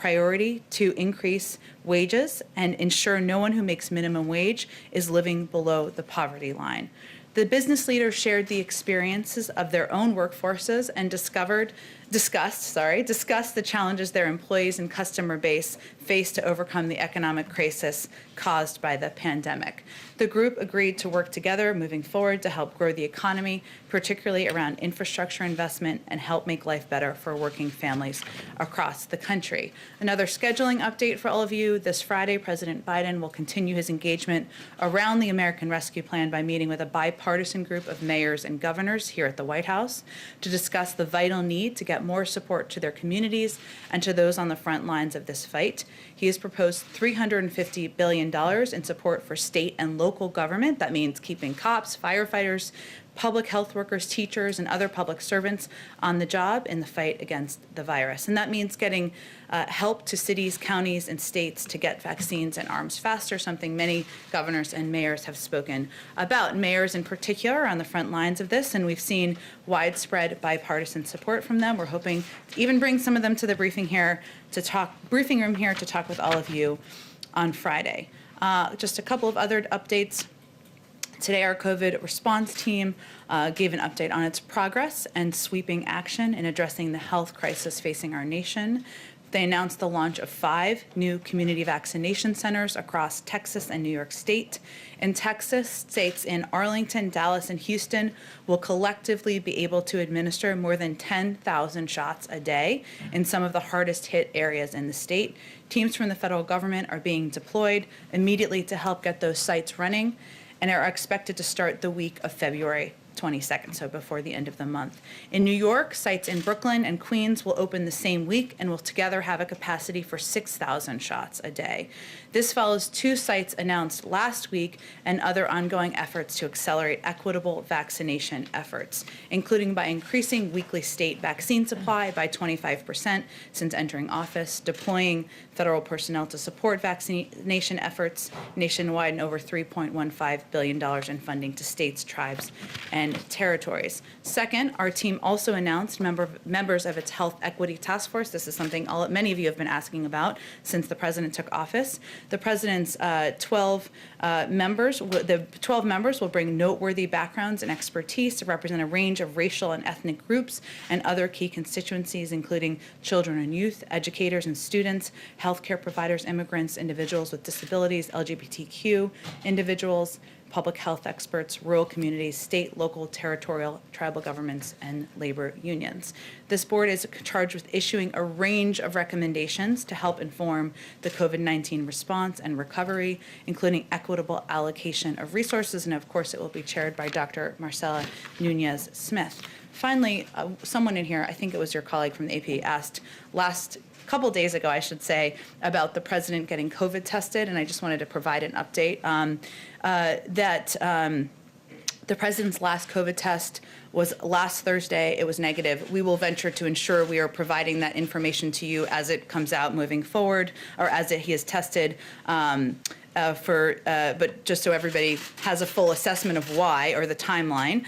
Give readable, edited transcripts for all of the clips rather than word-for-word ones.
priority to increase wages and ensure no one who makes minimum wage is living below the poverty line. The business leaders shared the experiences of their own workforces and discussed the challenges their employees and customer base face to overcome the economic crisis caused by the pandemic. The group agreed to work together moving forward to help grow the economy, particularly around infrastructure investment, and help make life better for working families across the country. Another scheduling update for all of you. This Friday, President Biden will continue his engagement around the American Rescue Plan by meeting with a bipartisan group of mayors and governors here at the White House to discuss the vital need to get more support to their communities and to those on the front lines of this fight. He has proposed $350 billion in support for state and local government. That means keeping cops, firefighters, public health workers, teachers, and other public servants on the job in the fight against the virus. And that means getting help to cities, counties, and states to get vaccines and arms faster, something many governors and mayors have spoken about. Mayors in particular are on the front lines of this, and we've seen widespread bipartisan support from them. We're hoping to even bring some of them to the briefing room here to talk with all of you on Friday. Just a couple of other updates. Today, our COVID response team gave an update on its progress and sweeping action in addressing the health crisis facing our nation. They announced the launch of 5 new community vaccination centers across Texas and New York State. In Texas, states in Arlington, Dallas, and Houston will collectively be able to administer more than 10,000 shots a day in some of the hardest hit areas in the state. Teams from the federal government are being deployed immediately to help get those sites running, and are expected to start the week of February 22nd, so before the end of the month. In New York, sites in Brooklyn and Queens will open the same week and will together have a capacity for 6,000 shots a day. This follows 2 sites announced last week and other ongoing efforts to accelerate equitable vaccination efforts, including by increasing weekly state vaccine supply by 25% since entering office, deploying federal personnel to support vaccination efforts nationwide, and over $3.15 billion in funding to states, tribes, and territories. Second, our team also announced members of its Health Equity Task Force. This is something many of you have been asking about since the president took office. The president's 12 members will bring noteworthy backgrounds and expertise to represent a range of racial and ethnic groups and other key constituencies, including children and youth, educators and students, healthcare providers, immigrants, individuals with disabilities, LGBTQ individuals, public health experts, rural communities, state, local, territorial, tribal governments, and labor unions. This board is charged with issuing a range of recommendations to help inform the COVID-19 response and recovery, including equitable allocation of resources, and of course it will be chaired by Dr. Marcela Nunez-Smith. Finally, someone in here, I think it was your colleague from the AP, asked couple days ago, I should say, about the president getting COVID tested, and I just wanted to provide an update that the president's last COVID test was last Thursday. It was negative. We will venture to ensure we are providing that information to you as it comes out moving forward, or as he is tested. But just so everybody has a full assessment of why, or the timeline.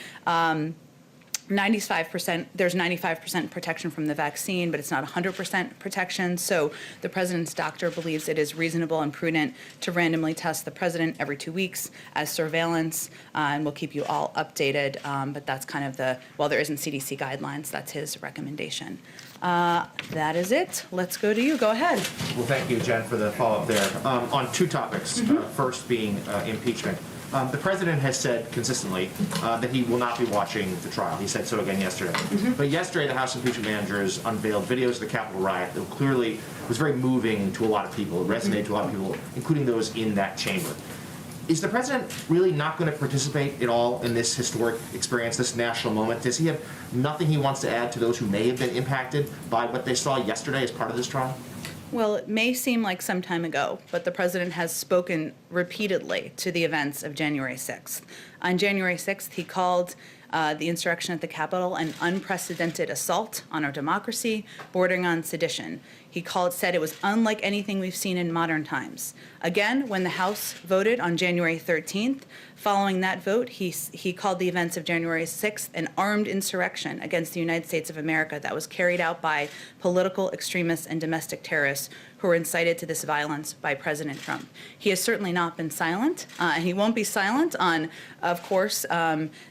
95%, there's 95% protection from the vaccine, but it's not 100% protection. So the president's doctor believes it is reasonable and prudent to randomly test the president every 2 weeks as surveillance, and we'll keep you all updated. But that's kind of while there isn't CDC guidelines, that's his recommendation. That is it. Let's go to you. Go ahead. Well, thank you, Jen, for the follow-up there. On 2 topics, first being impeachment. The president has said consistently that he will not be watching the trial. He said so again yesterday. But yesterday, the House impeachment managers unveiled videos of the Capitol riot that clearly was very moving to a lot of people. It resonated to a lot of people, including those in that chamber. Is the president really not going to participate at all in this historic experience, this national moment? Does he have nothing he wants to add to those who may have been impacted by what they saw yesterday as part of this trial? Well, it may seem like some time ago, but the president has spoken repeatedly to the events of January 6th. On January 6th, he called the insurrection at the Capitol an unprecedented assault on our democracy, bordering on sedition. He said it was unlike anything we've seen in modern times. Again, when the House voted on January 13th, following that vote, he called the events of January 6th an armed insurrection against the United States of America that was carried out by political extremists and domestic terrorists who were incited to this violence by President Trump. He has certainly not been silent, and he won't be silent on, of course,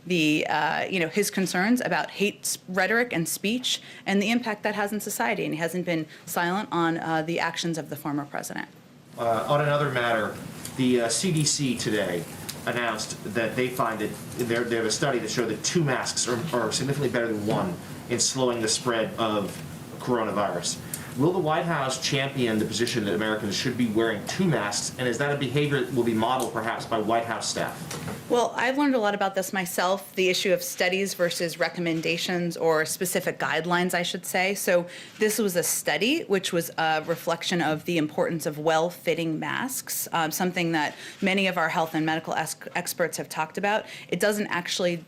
his concerns about hate rhetoric and speech and the impact that has in society. And he hasn't been silent on the actions of the former president. On another matter, the CDC today announced that they find that they have a study that showed that 2 masks are significantly better than 1 in slowing the spread of coronavirus. Will the White House champion the position that Americans should be wearing 2 masks, and is that a behavior that will be modeled perhaps by White House staff? Well, I've learned a lot about this myself, the issue of studies versus recommendations or specific guidelines, I should say. So this was a study which was a reflection of the importance of well-fitting masks, something that many of our health and medical experts have talked about. It doesn't actually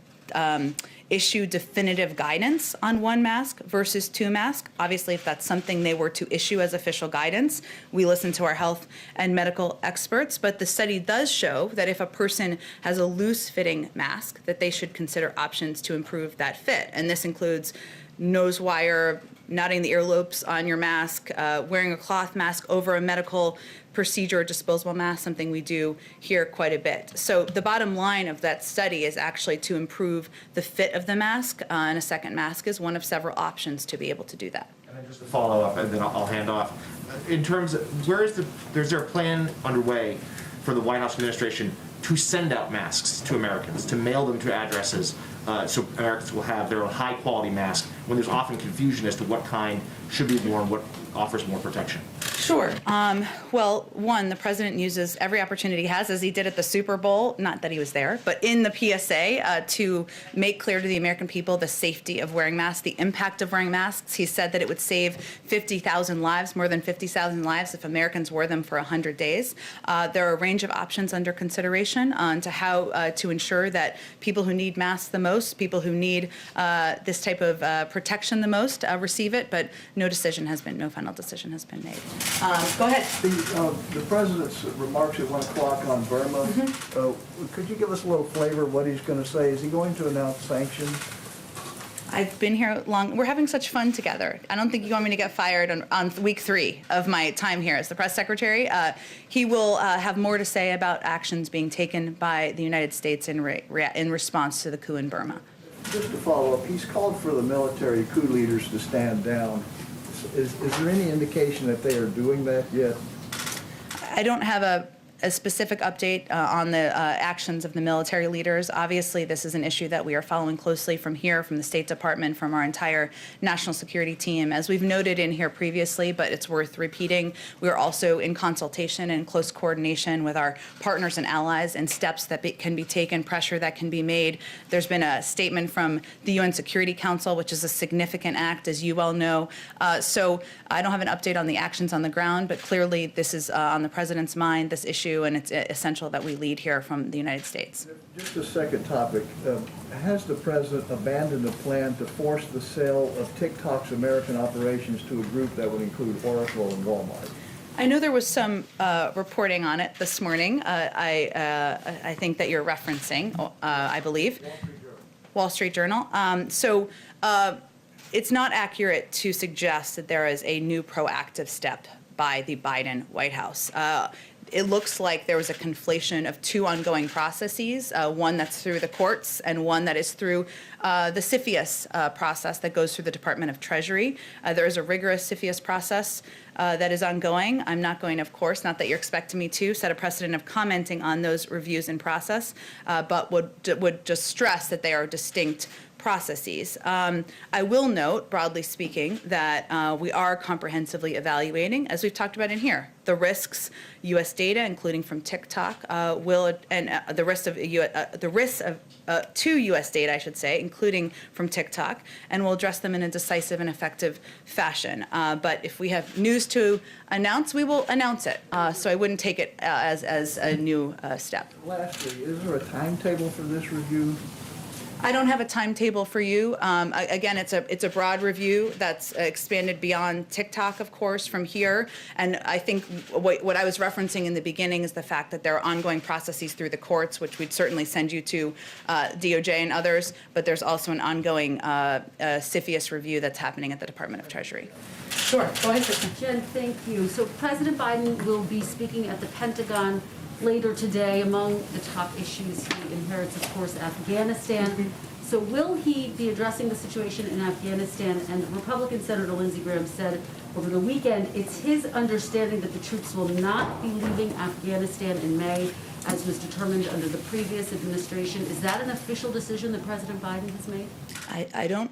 issue definitive guidance on 1 mask versus 2 masks. Obviously, if that's something they were to issue as official guidance, we listen to our health and medical experts. But the study does show that if a person has a loose-fitting mask, that they should consider options to improve that fit. And this includes nose wire, knotting the earlobes on your mask, wearing a cloth mask over a medical procedure or disposable mask, something we do here quite a bit. So the bottom line of that study is actually to improve the fit of the mask, and a second mask is one of several options to be able to do that. And then just to follow up, and then I'll hand off. In terms of, is there a plan underway for the White House administration to send out masks to Americans, to mail them to addresses, so Americans will have their own high-quality mask when there's often confusion as to what kind should be worn, what offers more protection? Sure. Well, one, the president uses every opportunity he has, as he did at the Super Bowl, not that he was there, but in the PSA, to make clear to the American people the safety of wearing masks, the impact of wearing masks. He said that it would save 50,000 lives, more than 50,000 lives, if Americans wore them for 100 days. There are a range of options under consideration on to how to ensure that people who need masks the most, people who need this type of protection the most, receive it, but no final decision has been made. Go ahead. The president's remarks at 1 o'clock on Burma, could you give us a little flavor of what he's going to say? Is he going to announce sanctions? I've been here long. We're having such fun together. I don't think you want me to get fired on week 3 of my time here as the press secretary. He will have more to say about actions being taken by the United States in response to the coup in Burma. Just to follow up, he's called for the military coup leaders to stand down. Is there any indication that they are doing that yet? I don't have a specific update on the actions of the military leaders. Obviously, this is an issue that we are following closely from here, from the State Department, from our entire national security team. As we've noted in here previously, but it's worth repeating, we are also in consultation and close coordination with our partners and allies, and steps that can be taken, pressure that can be made. There's been a statement from the UN Security Council, which is a significant act, as you well know. So I don't have an update on the actions on the ground, but clearly this is on the president's mind, this issue, and it's essential that we lead here from the United States. Just a second topic. Has the president abandoned a plan to force the sale of TikTok's American operations to a group that would include Oracle and Walmart? I know there was some reporting on it this morning. I think that you're referencing, I believe, Wall Street Journal. It's not accurate to suggest that there is a new proactive step by the Biden White House. It looks like there was a conflation of 2 ongoing processes, one that's through the courts and one that is through the CFIUS process that goes through the Department of Treasury. There is a rigorous CFIUS process that is ongoing. I'm not going, of course, not that you're expecting me to, set a precedent of commenting on those reviews in process, but would just stress that they are distinct processes. I will note, broadly speaking, that we are comprehensively evaluating, as we've talked about in here, the risks U.S. data, including from TikTok, the risks to U.S. data, I should say, including from TikTok, and we'll address them in a decisive and effective fashion. But if we have news to announce, we will announce it. So I wouldn't take it as a new step. Lastly, is there a timetable for this review? I don't have a timetable for you. Again, it's a broad review that's expanded beyond TikTok, of course, from here. And I think what I was referencing in the beginning is the fact that there are ongoing processes through the courts, which we'd certainly send you to DOJ and others. But there's also an ongoing CFIUS review that's happening at the Department of Treasury. Sure. Go ahead, Kristen. Jen, thank you. So President Biden will be speaking at the Pentagon later today. Among the top issues he inherits, of course, Afghanistan. So will he be addressing the situation in Afghanistan? And Republican Senator Lindsey Graham said over the weekend it's his understanding that the troops will not be leaving Afghanistan in May, as was determined under the previous administration. Is that an official decision that President Biden has made?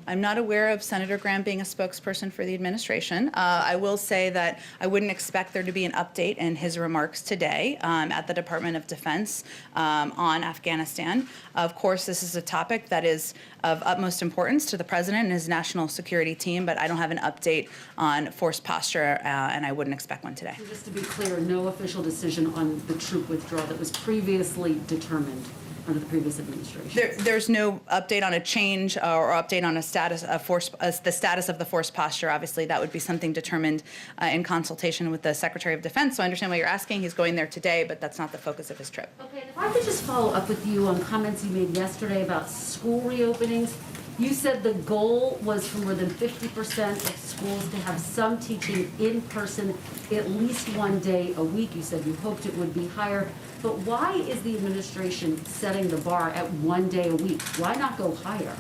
I'm not aware of Senator Graham being a spokesperson for the administration. I will say that I wouldn't expect there to be an update in his remarks today at the Department of Defense on Afghanistan. Of course, this is a topic that is of utmost importance to the president and his national security team, but I don't have an update on force posture, and I wouldn't expect one today. So just to be clear, no official decision on the troop withdrawal that was previously determined under the previous administration. There's no update on a change or update on a status of force, the status of the force posture. Obviously, that would be something determined in consultation with the Secretary of Defense. So I understand what you're asking. He's going there today, but that's not the focus of his trip. Okay, and if I could just follow up with you on comments you made yesterday about school reopenings. You said the goal was for more than 50% of schools to have some teaching in person at least one day a week. You said you hoped it would be higher. But why is the administration setting the bar at one day a week? Why not go higher?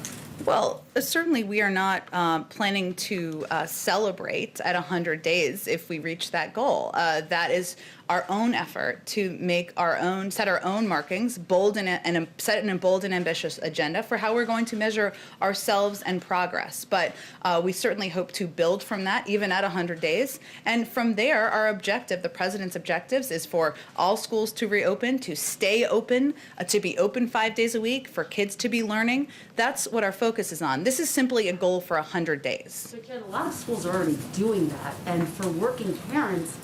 Well, certainly we are not planning to celebrate at 100 days if we reach that goal. That is our own effort to make our own, set our own markings, set a bold and ambitious agenda for how we're going to measure ourselves and progress. But we certainly hope to build from that, even at 100 days. And from there, our objective, the president's objectives, is for all schools to reopen, to stay open, to be open 5 days a week, for kids to be learning. That's what our focus is on. This is simply a goal for 100 days. So Jen, a lot of schools are already doing that. And for working parents,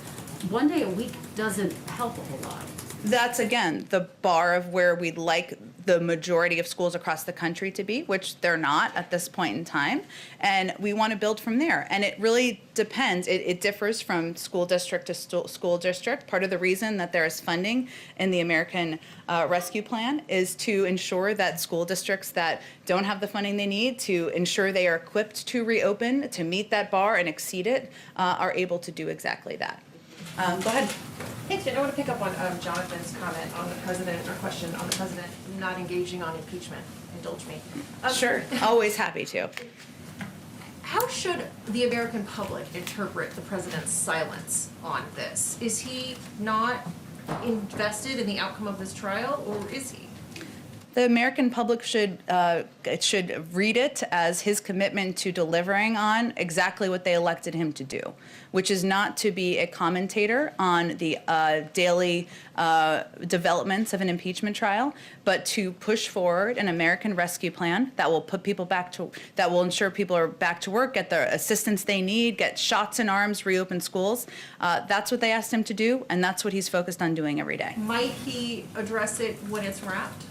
one day a week doesn't help a whole lot. That's, again, the bar of where we'd like the majority of schools across the country to be, which they're not at this point in time. And we want to build from there. And it really depends. It differs from school district to school district. Part of the reason that there is funding in the American Rescue Plan is to ensure that school districts that don't have the funding they need to ensure they are equipped to reopen, to meet that bar and exceed it, are able to do exactly that. Go ahead. Thanks, Jen. I want to pick up on Jonathan's comment on the president, or question on the president not engaging on impeachment. Indulge me. Sure, always happy to. How should the American public interpret the president's silence on this? Is he not invested in the outcome of this trial, or is he? The American public should read it as his commitment to delivering on exactly what they elected him to do, which is not to be a commentator on the daily developments of an impeachment trial, but to push forward an American Rescue Plan that will put people that will ensure people are back to work, get the assistance they need, get shots in arms, reopen schools. That's what they asked him to do, and that's what he's focused on doing every day. Might he address it when it's wrapped?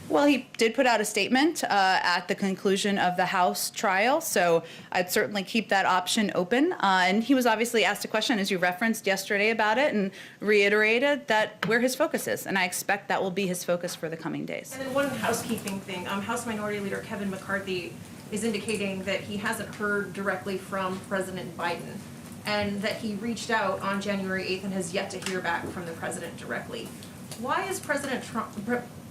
Well, he did put out a statement at the conclusion of the House trial, so I'd certainly keep that option open. And he was obviously asked a question, as you referenced yesterday, about it, and reiterated that where his focus is. And I expect that will be his focus for the coming days. And then one housekeeping thing. House Minority Leader Kevin McCarthy is indicating that he hasn't heard directly from President Biden, and that he reached out on January 8th and has yet to hear back from the president directly. Why is President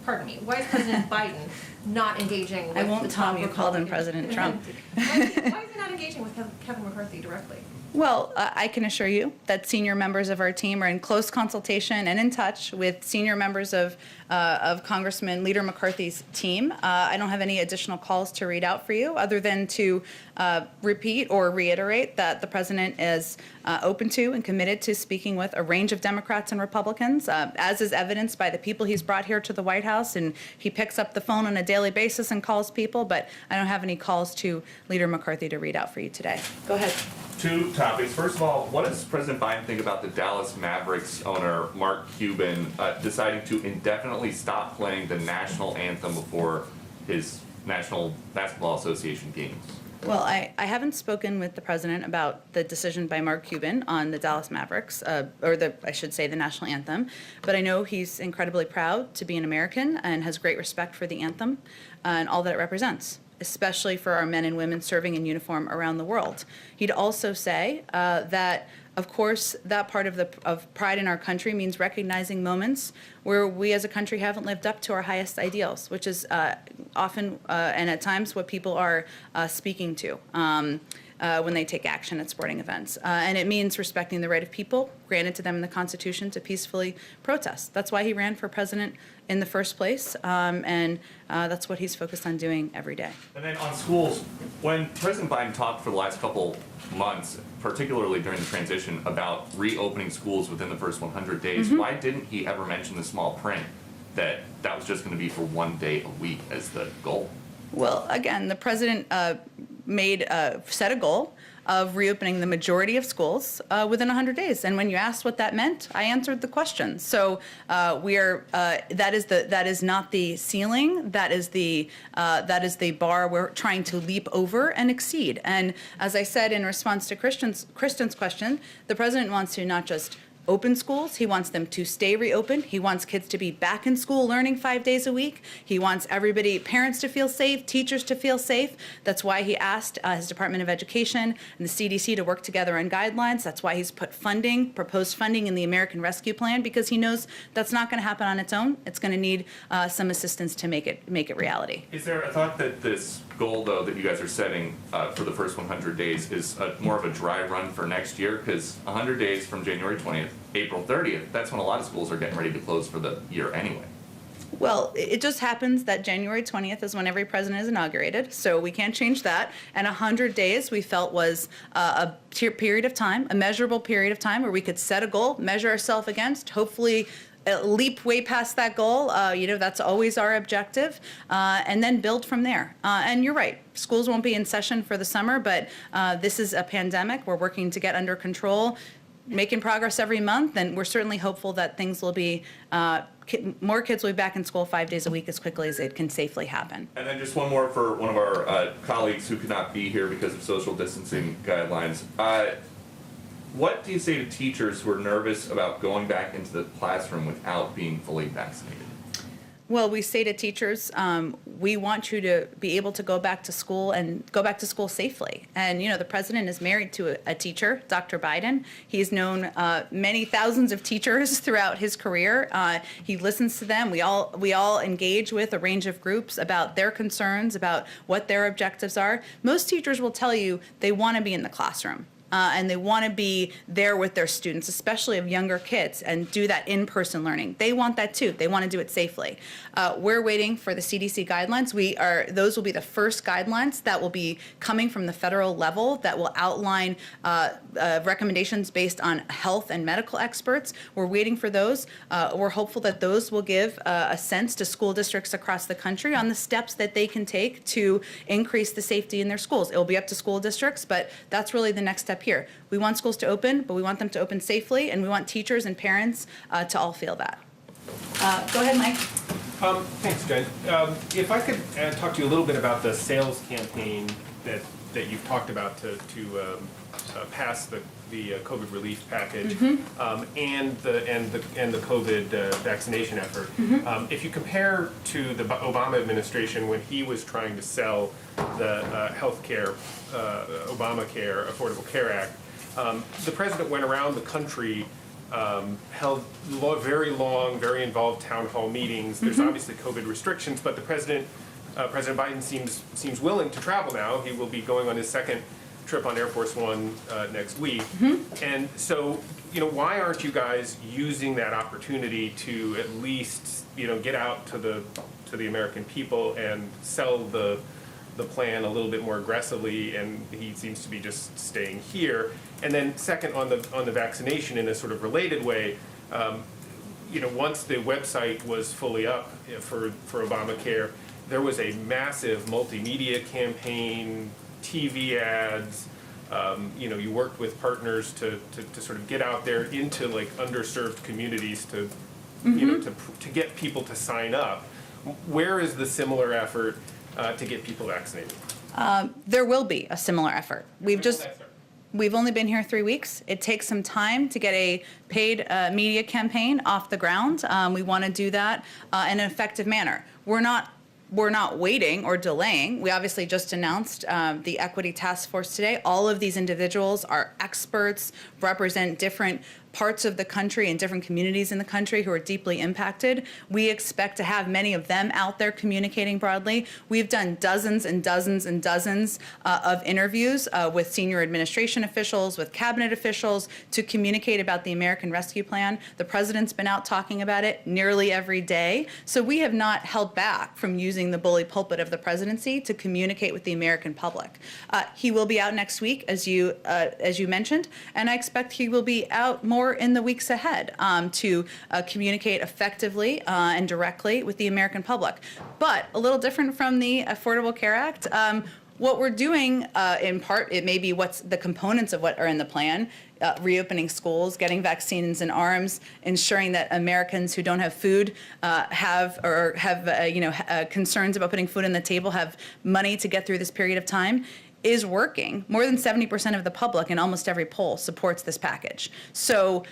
Biden not engaging with I won't the tell top you called him Republican- President Trump. Why is he not engaging with Kevin McCarthy directly? Well, I can assure you that senior members of our team are in close consultation and in touch with senior members of Congressman Leader McCarthy's team. I don't have any additional calls to read out for you other than to repeat or reiterate that the president is open to and committed to speaking with a range of Democrats and Republicans, as is evidenced by the people he's brought here to the White House. And he picks up the phone on a daily basis and calls people, but I don't have any calls to Leader McCarthy to read out for you today. Go ahead. Two topics. First of all, what does President Biden think about the Dallas Mavericks owner, Mark Cuban, deciding to indefinitely stop playing the national anthem before his National Basketball Association games? Well, I haven't spoken with the president about the decision by Mark Cuban on the Dallas Mavericks, I should say the national anthem, but I know he's incredibly proud to be an American and has great respect for the anthem and all that it represents, especially for our men and women serving in uniform around the world. He'd also say that, of course, that part of pride in our country means recognizing moments where we as a country haven't lived up to our highest ideals, which is often and at times what people are speaking to when they take action at sporting events. And it means respecting the right of people granted to them in the Constitution to peacefully protest. That's why he ran for president in the first place, and that's what he's focused on doing every day. And then on schools, when President Biden talked for the last couple months, particularly during the transition, about reopening schools within the first 100 days, why didn't he ever mention the small print that that was just going to be for 1 day a week as the goal? Well, again, the president set a goal of reopening the majority of schools within 100 days. And when you asked what that meant, I answered the question. So that is not the ceiling. That is the bar we're trying to leap over and exceed. And as I said in response to Kristen's question, the president wants to not just open schools. He wants them to stay reopened. He wants kids to be back in school learning 5 days a week. He wants everybody, parents to feel safe, teachers to feel safe. That's why he asked his Department of Education and the CDC to work together on guidelines. That's why he's put proposed funding in the American Rescue Plan, because he knows that's not going to happen on its own. It's going to need some assistance to make it reality. Is there a thought that this goal, though, that you guys are setting for the first 100 days is more of a dry run for next year? Because 100 days from January 20th, April 30th, that's when a lot of schools are getting ready to close for the year anyway. Well, it just happens that January 20th is when every president is inaugurated, so we can't change that. And 100 days we felt was a period of time, a measurable period of time where we could set a goal, measure ourselves against, hopefully leap way past that goal. That's always our objective, and then build from there. And you're right, schools won't be in session for the summer, but this is a pandemic. We're working to get under control, making progress every month, and we're certainly hopeful that things will be, more kids will be back in school 5 days a week as quickly as it can safely happen. And then just one more for one of our colleagues who could not be here because of social distancing guidelines. What do you say to teachers who are nervous about going back into the classroom without being fully vaccinated? Well, we say to teachers, we want you to be able to go back to school and go back to school safely. And, the president is married to a teacher, Dr. Biden. He's known many thousands of teachers throughout his career. He listens to them. We all engage with a range of groups about their concerns, about what their objectives are. Most teachers will tell you they want to be in the classroom. And they want to be there with their students, especially of younger kids, and do that in-person learning. They want that too. They want to do it safely. We're waiting for the CDC guidelines. Those will be the first guidelines that will be coming from the federal level that will outline recommendations based on health and medical experts. We're waiting for those. We're hopeful that those will give a sense to school districts across the country on the steps that they can take to increase the safety in their schools. It will be up to school districts, but that's really the next step here. We want schools to open, but we want them to open safely, and we want teachers and parents to all feel that. Go ahead, Mike. Thanks, Jen. If I could talk to you a little bit about the sales campaign that you've talked about to pass the COVID relief package and the COVID vaccination effort. If you compare to the Obama administration when he was trying to sell the healthcare, Obamacare, Affordable Care Act, the president went around the country, held very long, very involved town hall meetings. There's obviously COVID restrictions, but the President Biden seems willing to travel now. He will be going on his second trip on Air Force One next week. And so, why aren't you guys using that opportunity to at least, get out to the American people and sell the plan a little bit more aggressively? And he seems to be just staying here. And then second, on the vaccination, in a sort of related way, once the website was fully up for Obamacare, there was a massive multimedia campaign, TV ads. You worked with partners to sort of get out there into like underserved communities to get people to sign up. Where is the similar effort to get people vaccinated? There will be a similar effort. When will that start? We've only been here 3 weeks. It takes some time to get a paid media campaign off the ground. We want to do that in an effective manner. We're not waiting or delaying. We obviously just announced the Equity Task Force today. All of these individuals are experts, represent different parts of the country and different communities in the country who are deeply impacted. We expect to have many of them out there communicating broadly. We've done dozens and dozens and dozens of interviews with senior administration officials, with cabinet officials to communicate about the American Rescue Plan. The president's been out talking about it nearly every day. So we have not held back from using the bully pulpit of the presidency to communicate with the American public. He will be out next week, as you mentioned, and I expect he will be out more in the weeks ahead to communicate effectively and directly with the American public. But a little different from the Affordable Care Act, what we're doing in part, it may be what's the components of what are in the plan, reopening schools, getting vaccines in arms, ensuring that Americans who don't have food have concerns about putting food on the table, have money to get through this period of time, is working. More than 70% of the public in almost every poll supports this package. So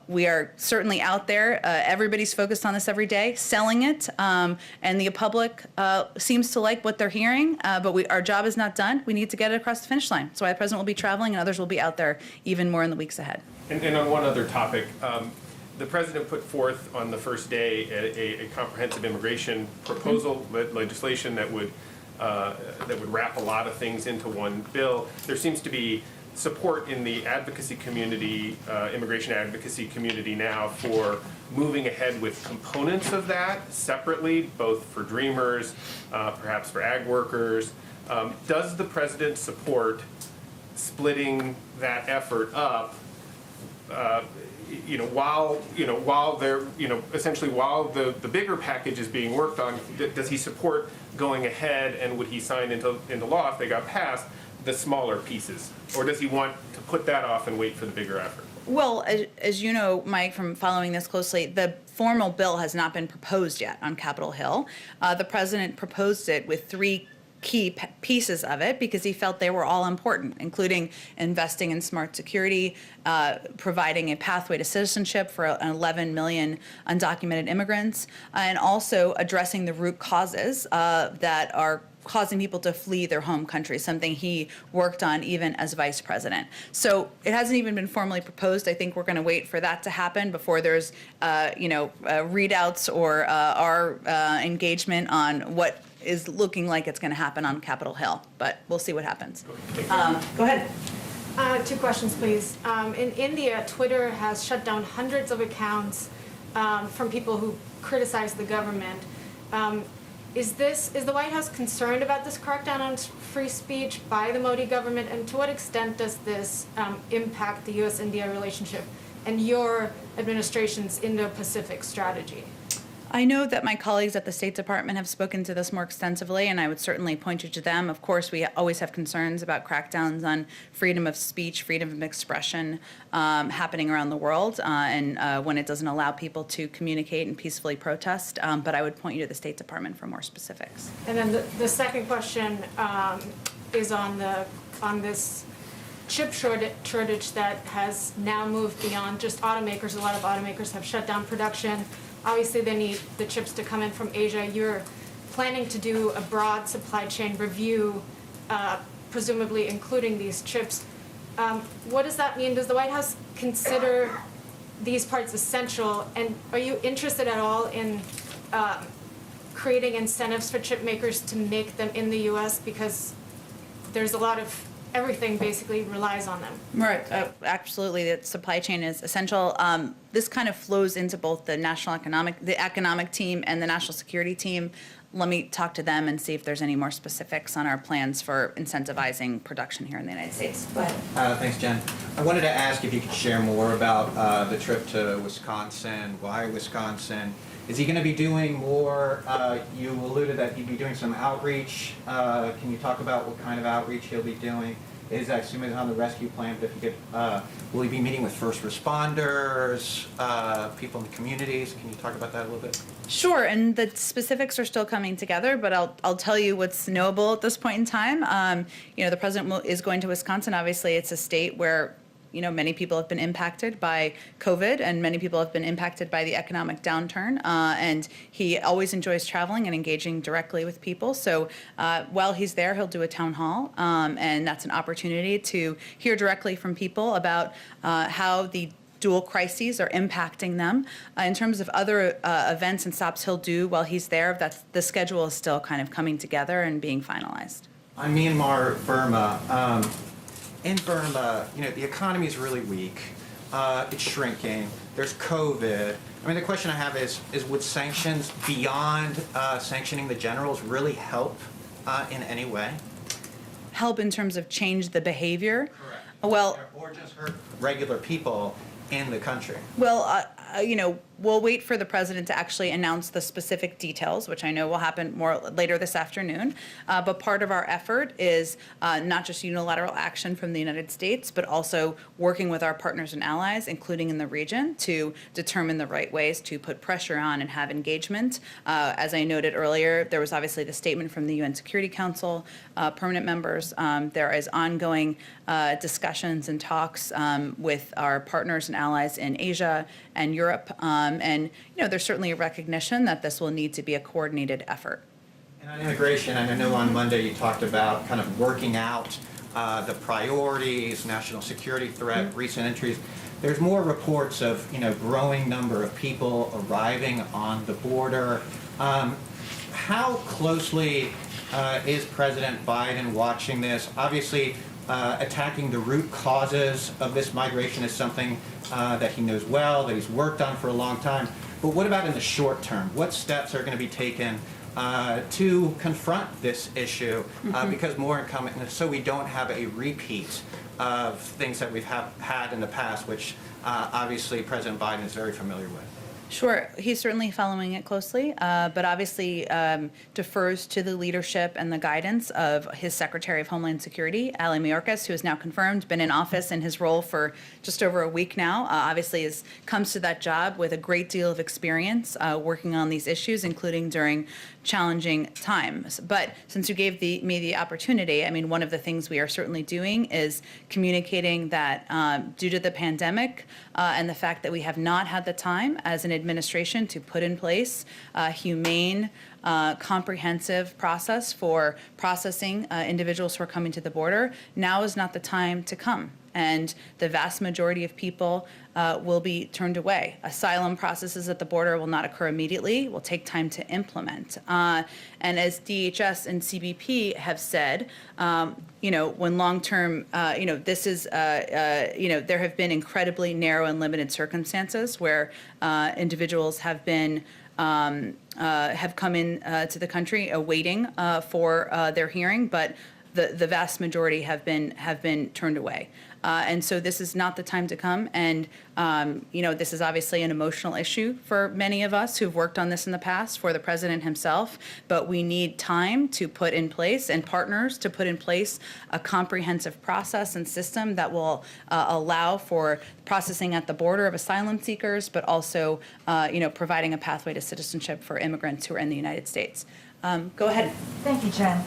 we are certainly out there. Everybody's focused on this every day, selling it, and the public seems to like what they're hearing, but our job is not done. We need to get it across the finish line. So the president will be traveling and others will be out there even more in the weeks ahead. And on one other topic, the president put forth on the first day a comprehensive immigration proposal, legislation that would wrap a lot of things into one bill. There seems to be support in the advocacy community, immigration advocacy community now for moving ahead with components of that separately, both for Dreamers, perhaps for ag workers. Does the president support splitting that effort up? While they're, essentially while the bigger package is being worked on, does he support going ahead, and would he sign into law if they got passed the smaller pieces? Or does he want to put that off and wait for the bigger effort? Well, as you know, Mike, from following this closely, the formal bill has not been proposed yet on Capitol Hill. The president proposed it with three key pieces of it because he felt they were all important, including investing in smart security, providing a pathway to citizenship for 11 million undocumented immigrants, and also addressing the root causes that are causing people to flee their home country, something he worked on even as vice president. So it hasn't even been formally proposed. I think we're going to wait for that to happen before there's, readouts or our engagement on what is looking like it's going to happen on Capitol Hill. But we'll see what happens. Go ahead. 2 questions, please. In India, Twitter has shut down hundreds of accounts from people who criticize the government. Is the White House concerned about this crackdown on free speech by the Modi government, and to what extent does this impact the U.S.-India relationship and your administration's Indo-Pacific strategy? I know that my colleagues at the State Department have spoken to this more extensively, and I would certainly point you to them. Of course, we always have concerns about crackdowns on freedom of speech, freedom of expression happening around the world, and when it doesn't allow people to communicate and peacefully protest. But I would point you to the State Department for more specifics. And then the second question is on this chip shortage that has now moved beyond just automakers. A lot of automakers have shut down production. Obviously, they need the chips to come in from Asia. You're planning to do a broad supply chain review, presumably including these chips. What does that mean? Does the White House consider these parts essential? And are you interested at all in creating incentives for chip makers to make them in the U.S.? Because there's a lot of everything basically relies on them. Right, absolutely. The supply chain is essential. This kind of flows into both the economic team and the national security team. Let me talk to them and see if there's any more specifics on our plans for incentivizing production here in the United States. Go ahead. Thanks, Jen. I wanted to ask if you could share more about the trip to Wisconsin. Why Wisconsin? Is he going to be doing more? You alluded that he'd be doing some outreach. Can you talk about what kind of outreach he'll be doing? is, I assume, is on the rescue plan, but if you could, will he be meeting with first responders, people in the communities? Can you talk about that a little bit? Sure, and the specifics are still coming together, but I'll tell you what's knowable at this point in time. The president is going to Wisconsin. Obviously, it's a state where many people have been impacted by COVID, and many people have been impacted by the economic downturn. And he always enjoys traveling and engaging directly with people. So while he's there, he'll do a town hall, and that's an opportunity to hear directly from people about how the dual crises are impacting them. In terms of other events and stops he'll do while he's there, the schedule is still kind of coming together and being finalized. On Myanmar, Burma, in Burma, the economy is really weak. It's shrinking. There's COVID. I mean, the question I have is would sanctions beyond sanctioning the generals really help in any way? Help in terms of change the behavior? Correct. Well, Or just hurt regular people in the country? Well, we'll wait for the president to actually announce the specific details, which I know will happen more later this afternoon. But part of our effort is not just unilateral action from the United States, but also working with our partners and allies, including in the region, to determine the right ways to put pressure on and have engagement. As I noted earlier, there was obviously the statement from the UN Security Council, permanent members. There is ongoing discussions and talks with our partners and allies in Asia and Europe. And there's certainly a recognition that this will need to be a coordinated effort. And on immigration, and I know on Monday you talked about kind of working out the priorities, national security threat, recent entries. There's more reports of growing number of people arriving on the border. How closely is President Biden watching this? Obviously, attacking the root causes of this migration is something that he knows well, that he's worked on for a long time. But what about in the short term? What steps are going to be taken to confront this issue? Because more incoming, so we don't have a repeat of things that we've had in the past, which obviously President Biden is very familiar with. Sure, he's certainly following it closely, but obviously defers to the leadership and the guidance of his Secretary of Homeland Security, Ali Mayorkas, who has now confirmed, been in office in his role for just over a week now. Obviously comes to that job with a great deal of experience working on these issues, including during challenging times. But since you gave me the opportunity, I mean, one of the things we are certainly doing is communicating that due to the pandemic and the fact that we have not had the time as an administration to put in place a humane, comprehensive process for processing individuals who are coming to the border, now is not the time to come. And the vast majority of people will be turned away. Asylum processes at the border will not occur immediately, will take time to implement. And as DHS and CBP have said, when long-term, this is, there have been incredibly narrow and limited circumstances where individuals have been have come in to the country awaiting for their hearing, but the vast majority have been turned away. And so this is not the time to come. And, this is obviously an emotional issue for many of us who've worked on this in the past, for the president himself. But we need time to put in place and partners to put in place a comprehensive process and system that will allow for processing at the border of asylum seekers, but also, providing a pathway to citizenship for immigrants who are in the United States. Go ahead. Thank you, Jen.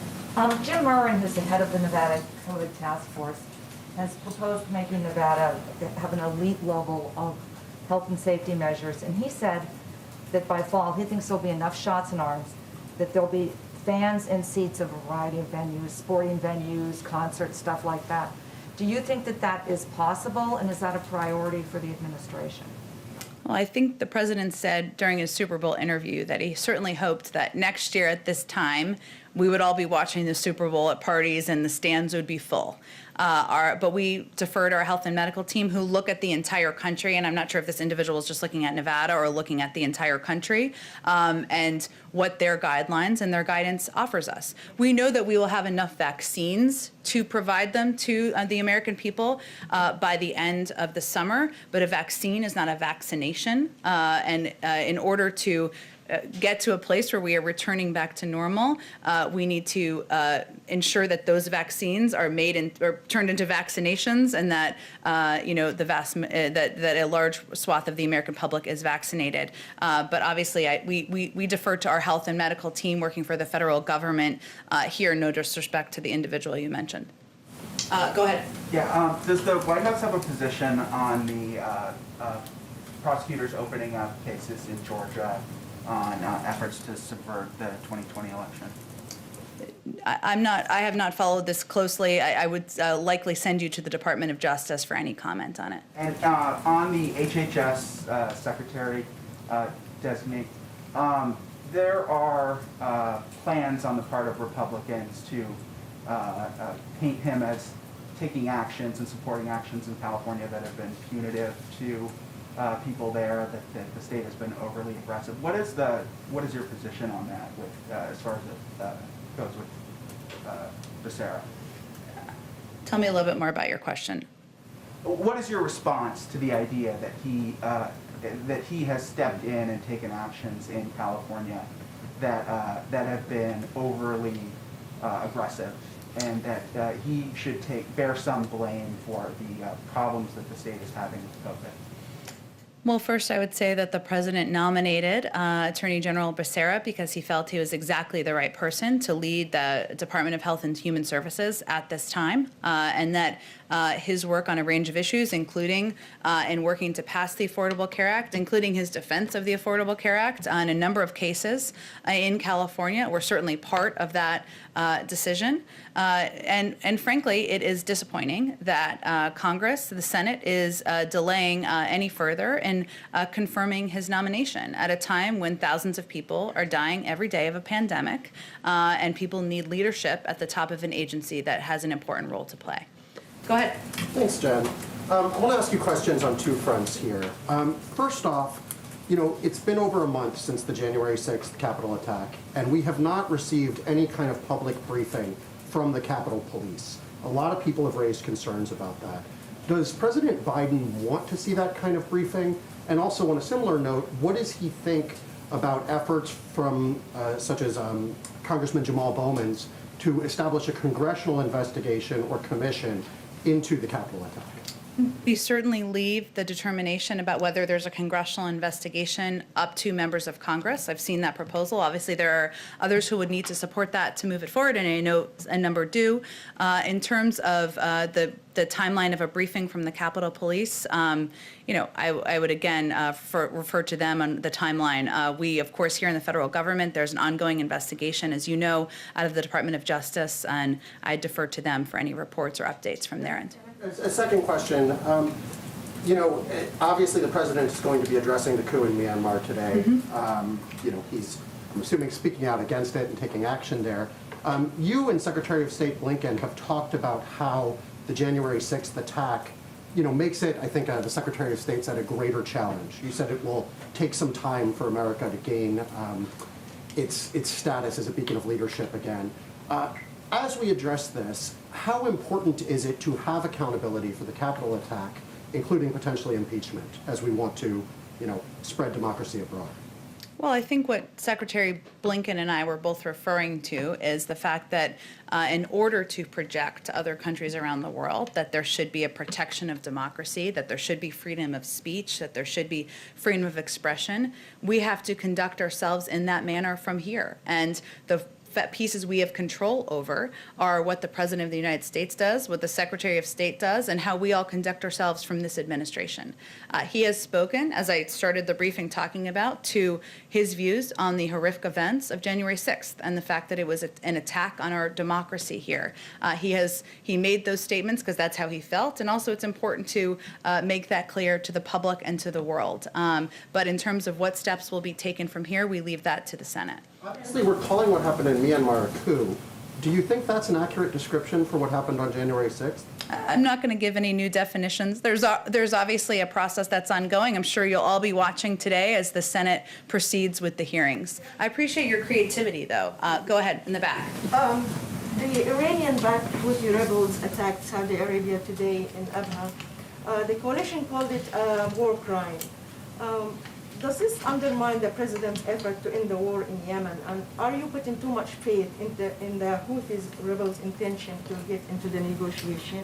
Jim Murrin, who's the head of the Nevada COVID Task Force, has proposed making Nevada have an elite level of health and safety measures. And he said that by fall, he thinks there'll be enough shots in arms, that there'll be fans in seats of a variety of venues, sporting venues, concerts, stuff like that. Do you think that that is possible, and is that a priority for the administration? Well, I think the president said during his Super Bowl interview that he certainly hoped that next year at this time, we would all be watching the Super Bowl at parties and the stands would be full. But we defer to our health and medical team who look at the entire country, and I'm not sure if this individual is just looking at Nevada or looking at the entire country, and what their guidelines and their guidance offers us. We know that we will have enough vaccines to provide them to the American people by the end of the summer, but a vaccine is not a vaccination, and in order to get to a place where we are returning back to normal, we need to ensure that those vaccines are made or turned into vaccinations, and that that a large swath of the American public is vaccinated. But obviously, we defer to our health and medical team working for the federal government here. No disrespect to the individual you mentioned. Go ahead. Yeah, does the White House have a position on the prosecutors opening up cases in Georgia on efforts to subvert the 2020 election? I have not followed this closely. I would likely send you to the Department of Justice for any comment on it. And on the HHS secretary designate, there are plans on the part of Republicans to paint him as taking actions and supporting actions in California that have been punitive to people there, that the state has been overly aggressive. What is your position on that with as far as it goes with Becerra? Tell me a little bit more about your question. What is your response to the idea that he has stepped in and taken actions in California that have been overly aggressive, and that he should bear some blame for the problems that the state is having with COVID? Well, first, I would say that the president nominated Attorney General Becerra because he felt he was exactly the right person to lead the Department of Health and Human Services at this time, and that his work on a range of issues, including in working to pass the Affordable Care Act, including his defense of the Affordable Care Act on a number of cases in California, were certainly part of that decision. And frankly, it is disappointing that Congress, the Senate, is delaying any further in confirming his nomination at a time when thousands of people are dying every day of a pandemic, and people need leadership at the top of an agency that has an important role to play. Go ahead. Thanks, Jen. I want to ask you questions on two fronts here. First off, it's been over a month since the January 6th Capitol attack, and we have not received any kind of public briefing from the Capitol Police. A lot of people have raised concerns about that. Does President Biden want to see that kind of briefing? And also, on a similar note, what does he think about efforts from, such as Congressman Jamal Bowman's, to establish a congressional investigation or commission into the Capitol attack? We certainly leave the determination about whether there's a congressional investigation up to members of Congress. I've seen that proposal. Obviously, there are others who would need to support that to move it forward, and I know a number do. In terms of the timeline of a briefing from the Capitol Police, I would again refer to them on the timeline. We, of course, here in the federal government, there's an ongoing investigation, as you know, out of the Department of Justice, and I defer to them for any reports or updates from their end. A second question. Obviously the president is going to be addressing the coup in Myanmar today. He's, I'm assuming, speaking out against it and taking action there. You and Secretary of State Blinken have talked about how the January 6th attack, makes it, I think the Secretary of State said, a greater challenge. You said it will take some time for America to gain its status as a beacon of leadership again. As we address this, how important is it to have accountability for the Capitol attack, including potentially impeachment, as we want to, spread democracy abroad? Well, I think what Secretary Blinken and I were both referring to is the fact that in order to project to other countries around the world that there should be a protection of democracy, that there should be freedom of speech, that there should be freedom of expression, we have to conduct ourselves in that manner from here. And the pieces we have control over are what the President of the United States does, what the Secretary of State does, and how we all conduct ourselves from this administration. He has spoken, as I started the briefing talking about, to his views on the horrific events of January 6th and the fact that it was an attack on our democracy here. He made those statements because that's how he felt, and also it's important to make that clear to the public and to the world. But in terms of what steps will be taken from here, we leave that to the Senate. Obviously, we're calling what happened in Myanmar a coup. Do you think that's an accurate description for what happened on January 6th? I'm not going to give any new definitions. There's obviously a process that's ongoing. I'm sure you'll all be watching today as the Senate proceeds with the hearings. I appreciate your creativity, though. Go ahead, in the back. The Iranian-backed Houthi rebels attacked Saudi Arabia today in Abha. The coalition called it a war crime. Does this undermine the president's effort to end the war in Yemen? And are you putting too much faith in the Houthi rebels' intention to get into the negotiation?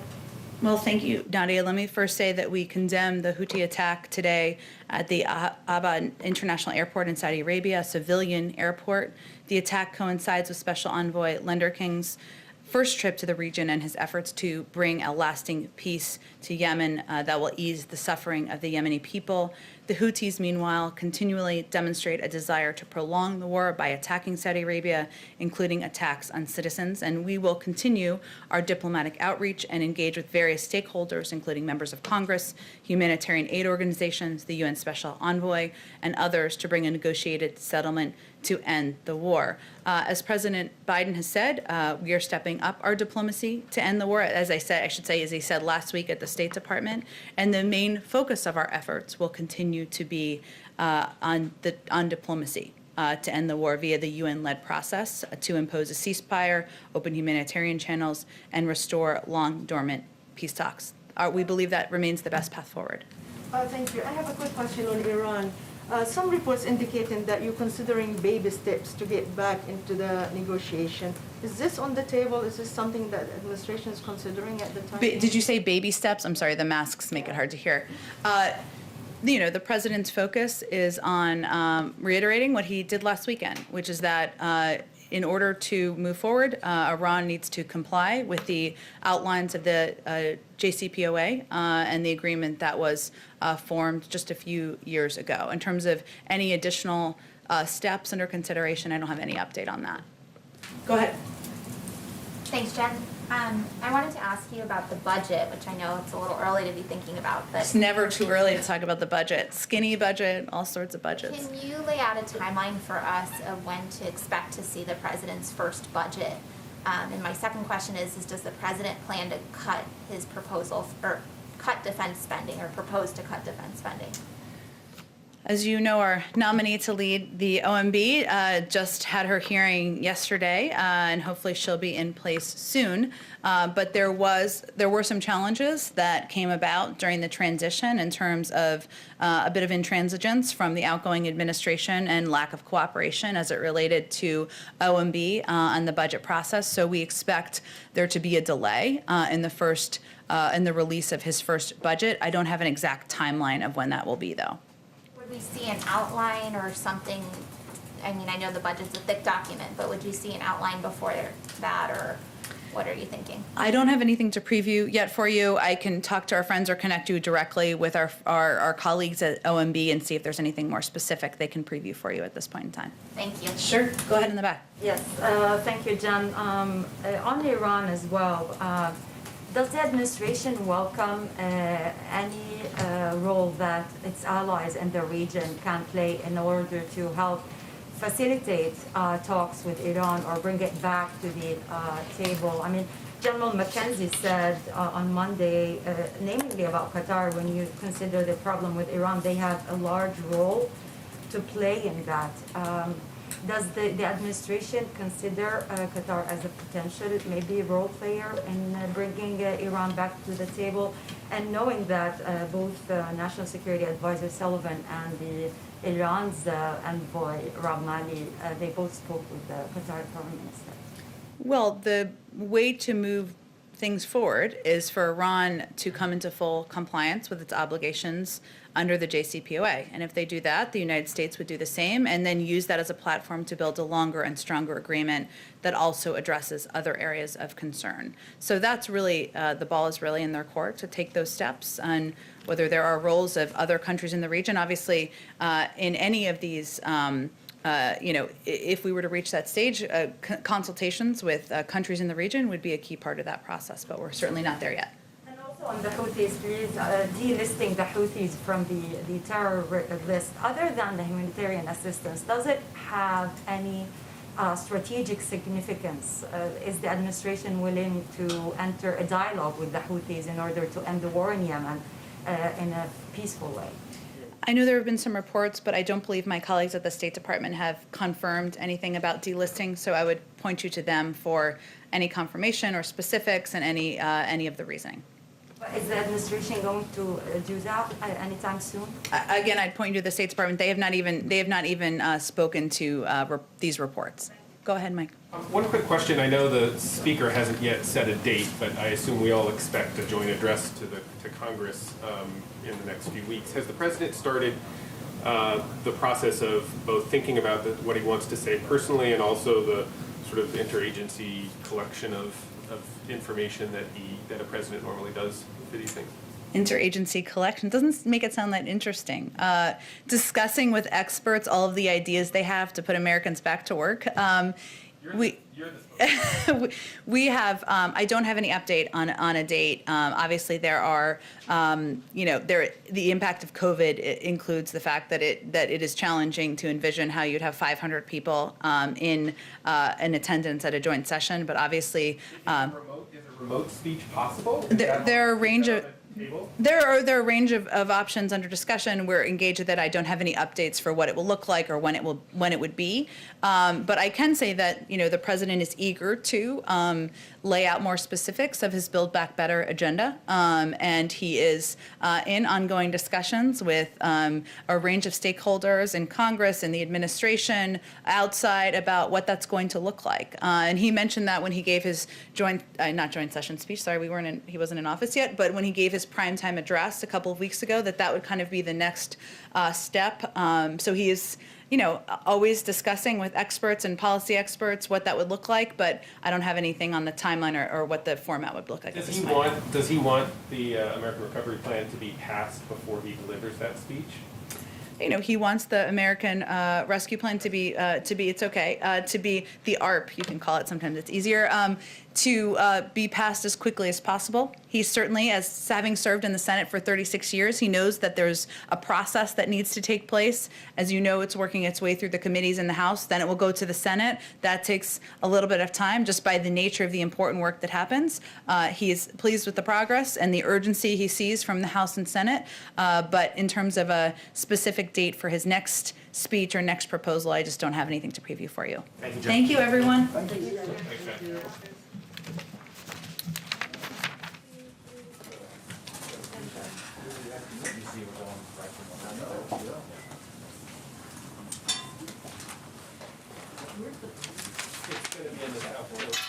Well, thank you, Nadia. Let me first say that we condemn the Houthi attack today at the Aba International Airport in Saudi Arabia, a civilian airport. The attack coincides with Special Envoy Lender King's first trip to the region and his efforts to bring a lasting peace to Yemen that will ease the suffering of the Yemeni people. The Houthis, meanwhile, continually demonstrate a desire to prolong the war by attacking Saudi Arabia, including attacks on citizens. And we will continue our diplomatic outreach and engage with various stakeholders, including members of Congress, humanitarian aid organizations, the UN Special Envoy, and others to bring a negotiated settlement to end the war. As President Biden has said, we are stepping up our diplomacy to end the war, as I he said last week at the State Department, and the main focus of our efforts will continue to be on diplomacy to end the war via the UN-led process, to impose a ceasefire, open humanitarian channels, and restore long dormant peace talks. We believe that remains the best path forward. Thank you. I have a quick question on Iran. Some reports indicating that you're considering baby steps to get back into the negotiation. Is this on the table? Is this something that the administration is considering at the time? Did you say baby steps? I'm sorry, the masks make it hard to hear. The president's focus is on reiterating what he did last weekend, which is that in order to move forward, Iran needs to comply with the outlines of the JCPOA and the agreement that was formed just a few years ago. In terms of any additional steps under consideration, I don't have any update on that. Go ahead. Thanks, Jen. I wanted to ask you about the budget, which I know it's a little early to be thinking about, but It's never too early to talk about the budget. Skinny budget, all sorts of budgets. can you lay out a timeline for us of when to expect to see the president's first budget? And my second question is does the president plan to cut his proposal or cut defense spending or propose to cut defense spending? As you know, our nominee to lead the OMB just had her hearing yesterday, and hopefully she'll be in place soon. But there were some challenges that came about during the transition in terms of a bit of intransigence from the outgoing administration and lack of cooperation as it related to OMB and the budget process. So we expect there to be a delay in the release of his first budget. I don't have an exact timeline of when that will be, though. Would we see an outline or something? I mean, I know the budget's a thick document, but would you see an outline before that, or what are you thinking? I don't have anything to preview yet for you. I can talk to our friends or connect you directly with our colleagues at OMB and see if there's anything more specific they can preview for you at this point in time. Thank you. Sure. Go ahead in the back. Yes, thank you, Jen. On Iran as well, does the administration welcome any role that its allies in the region can play in order to help facilitate talks with Iran or bring it back to the table? I mean, General McKenzie said on Monday, namely about Qatar, when you consider the problem with Iran, they have a large role to play in that. Does the administration consider Qatar as a potential, maybe role player in bringing Iran back to the table? And knowing that both National Security Advisor Sullivan and the Iran's envoy Rob Mali, they both spoke with the Qatar Foreign Minister. Well, the way to move things forward is for Iran to come into full compliance with its obligations under the JCPOA. And if they do that, the United States would do the same and then use that as a platform to build a longer and stronger agreement that also addresses other areas of concern. So that's really, the ball is really in their court to take those steps. And whether there are roles of other countries in the region, obviously in any of these if we were to reach that stage, consultations with countries in the region would be a key part of that process, but we're certainly not there yet. And also on the Houthis, please, delisting the Houthis from the terror list, other than the humanitarian assistance, does it have any strategic significance? Is the administration willing to enter a dialogue with the Houthis in order to end the war in Yemen in a peaceful way? I know there have been some reports, but I don't believe my colleagues at the State Department have confirmed anything about delisting, so I would point you to them for any confirmation or specifics and any of the reasoning. But is the administration going to do that anytime soon? Again, I'd point you to the State Department. They have not even spoken to these reports. Go ahead, Mike. One quick question. I know the speaker hasn't yet set a date, but I assume we all expect a joint address to Congress in the next few weeks. Has the president started the process of both thinking about what he wants to say personally and also the sort of interagency collection of information that a president normally does for these things? Interagency collection doesn't make it sound that interesting. Discussing with experts all of the ideas they have to put Americans back to work. We have, I don't have any update on a date. Obviously, there are, the impact of COVID includes the fact that it is challenging to envision how you'd have 500 people in attendance at a joint session. But obviously, Is a remote speech possible? there are a range of. Table? There are a range of options under discussion. We're engaged that I don't have any updates for what it will look like or when it would be. But I can say that the president is eager to lay out more specifics of his Build Back Better agenda, and he is in ongoing discussions with a range of stakeholders in Congress and the administration outside about what that's going to look like. And he mentioned that when he gave his not joint session speech. Sorry, he wasn't in office yet, but when he gave his primetime address a couple of weeks ago, that would kind of be the next step. So he is, always discussing with experts and policy experts what that would look like, but I don't have anything on the timeline or what the format would look like. Does he want the American Recovery Plan to be passed before he delivers that speech? He wants the American Rescue Plan to be the ARP, you can call it, sometimes it's easier, to be passed as quickly as possible. He certainly, as having served in the Senate for 36 years, he knows that there's a process that needs to take place. As you know, it's working its way through the committees in the House, then it will go to the Senate. That takes a little bit of time just by the nature of the important work that happens. He is pleased with the progress and the urgency he sees from the House and Senate, but in terms of a specific date for his next speech or next proposal, I just don't have anything to preview for you. Thank you, Jen. Thank you, everyone. It's going to be in the South.